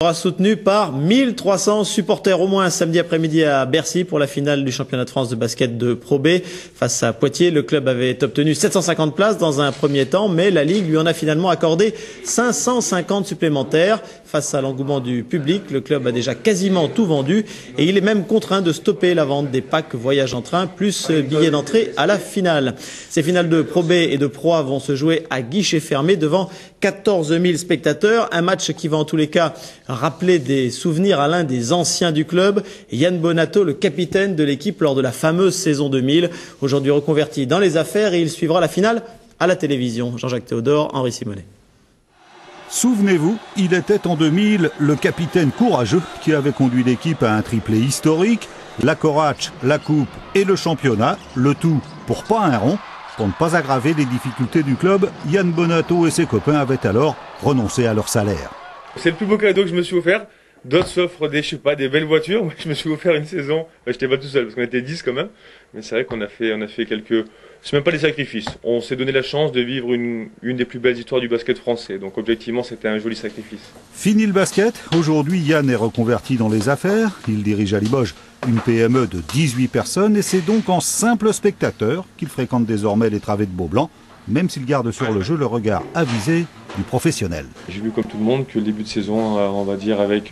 Sera soutenu par 1300 supporters au moins samedi après-midi à Bercy pour la finale du championnat de France de basket de Pro B. Face à Poitiers, le club avait obtenu 750 places dans un premier temps, mais la Ligue lui en a finalement accordé 550 supplémentaires. Face à l'engouement du public, le club a déjà quasiment tout vendu et il est même contraint de stopper la vente des packs voyage en train plus billets d'entrée à la finale. Ces finales de Pro B et de Pro A vont se jouer à guichet fermé devant 14 000 spectateurs. Un match qui va en tous les cas rappeler des souvenirs à l'un des anciens du club, Yann Bonato, le capitaine de l'équipe lors de la fameuse saison 2000. Aujourd'hui reconverti dans les affaires et il suivra la finale à la télévision. Jean-Jacques Théodore, Henri Simonet. Souvenez-vous, il était en 2000 le capitaine courageux qui avait conduit l'équipe à un triplé historique, la Corache, la Coupe et le championnat, le tout pour pas un rond. Pour ne pas aggraver les difficultés du club, Yann Bonato et ses copains avaient alors renoncé à leur salaire. C'est le plus beau cadeau que je me suis offert. D'autres s'offrent des belles voitures. Moi, je me suis offert une saison. Je n'étais pas tout seul parce qu'on était 10 quand même. Mais c'est vrai qu'on a fait quelques. C'est même pas des sacrifices. On s'est donné la chance de vivre une des plus belles histoires du basket français. Donc objectivement, c'était un joli sacrifice. Fini le basket. Aujourd'hui, Yann est reconverti dans les affaires. Il dirige à Limoges une PME de 18 personnes et c'est donc en simple spectateur qu'il fréquente désormais les travées de Beaublanc, même s'il garde sur le jeu le regard avisé du professionnel. J'ai vu comme tout le monde que le début de saison, on va dire avec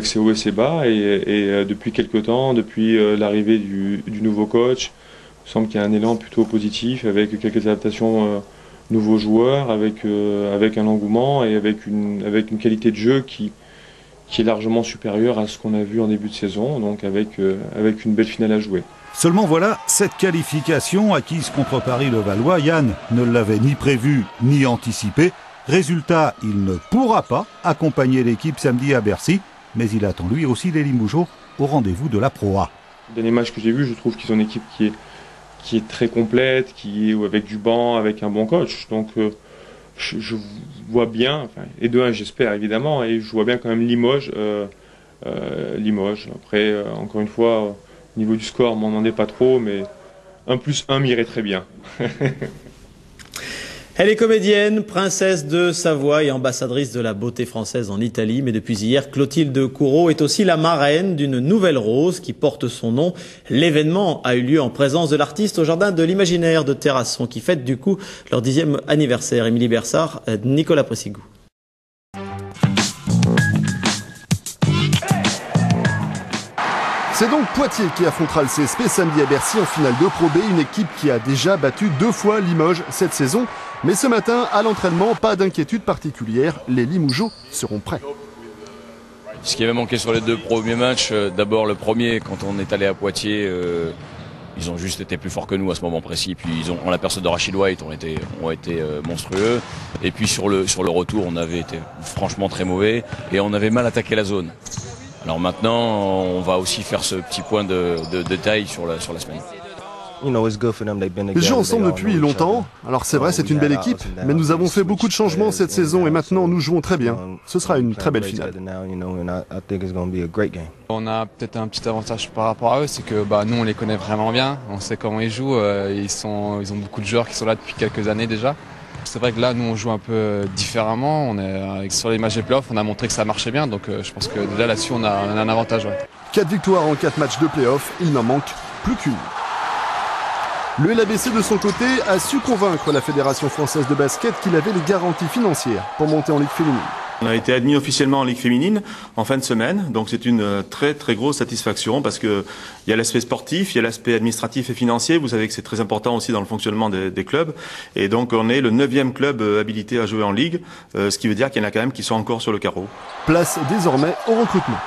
ses hauts et ses bas, et depuis quelques temps, depuis l'arrivée du nouveau coach, il semble qu'il y a un élan plutôt positif, avec quelques adaptations nouveaux joueurs, avec un engouement et avec une qualité de jeu qui est largement supérieure à ce qu'on a vu en début de saison, donc avec une belle finale à jouer. Seulement voilà, cette qualification acquise contre Paris-Levallois, Yann ne l'avait ni prévu ni anticipé. Résultat, il ne pourra pas accompagner l'équipe samedi à Bercy, mais il attend lui aussi les Limougeaux au rendez-vous de la Pro A. Le dernier match que j'ai vu, je trouve qu'ils ont une équipe qui est très complète, avec du banc, avec un bon coach. Donc je vois bien, et de un j'espère évidemment, et je vois bien quand même Limoges. Après, encore une fois, au niveau du score, on m'en demandait pas trop, mais 1+1 m'irait très bien. Elle est comédienne, princesse de Savoie et ambassadrice de la beauté française en Italie. Mais depuis hier, Clotilde Courreau est aussi la marraine d'une nouvelle rose qui porte son nom. L'événement a eu lieu en présence de l'artiste au Jardin de l'Imaginaire de Terrasson qui fête du coup leur 10e anniversaire. Émilie Bersard, Nicolas Pressigou. C'est donc Poitiers qui affrontera le CSP samedi à Bercy en finale de Pro B, une équipe qui a déjà battu 2 fois Limoges cette saison. Mais ce matin, à l'entraînement, pas d'inquiétude particulière, les Limougeaux seront prêts. Ce qui avait manqué sur les 2 premiers matchs, d'abord le premier, quand on est allé à Poitiers, ils ont juste été plus forts que nous à ce moment précis. Puis en la personne de Rachid White ont été monstrueux. Et puis sur le retour, on avait été franchement très mauvais et on avait mal attaqué la zone. Alors maintenant, on va aussi faire ce petit point de détail sur la semaine. Ils jouent ensemble depuis longtemps, alors c'est vrai, c'est une belle équipe, mais nous avons fait beaucoup de changements cette saison et maintenant nous jouons très bien. Ce sera une très belle finale. On a peut-être un petit avantage par rapport à eux, c'est que nous on les connaît vraiment bien, on sait comment ils jouent, ils ont beaucoup de joueurs qui sont là depuis quelques années déjà. C'est vrai que là, nous, on joue un peu différemment. Sur les matchs des playoffs, on a montré que ça marchait bien. Donc, je pense que déjà là-dessus, on a un avantage. Ouais. 4 victoires en 4 matchs de playoffs, il n'en manque plus qu'une. Le LABC, de son côté, a su convaincre la Fédération française de basket qu'il avait les garanties financières pour monter en Ligue féminine. On a été admis officiellement en Ligue féminine en fin de semaine, donc c'est une très très grosse satisfaction parce que il y a l'aspect sportif, il y a l'aspect administratif et financier. Vous savez que c'est très important aussi dans le fonctionnement des clubs, et donc on est le 9e club habilité à jouer en Ligue, ce qui veut dire qu'il y en a quand même qui sont encore sur le carreau. Place désormais au recrutement.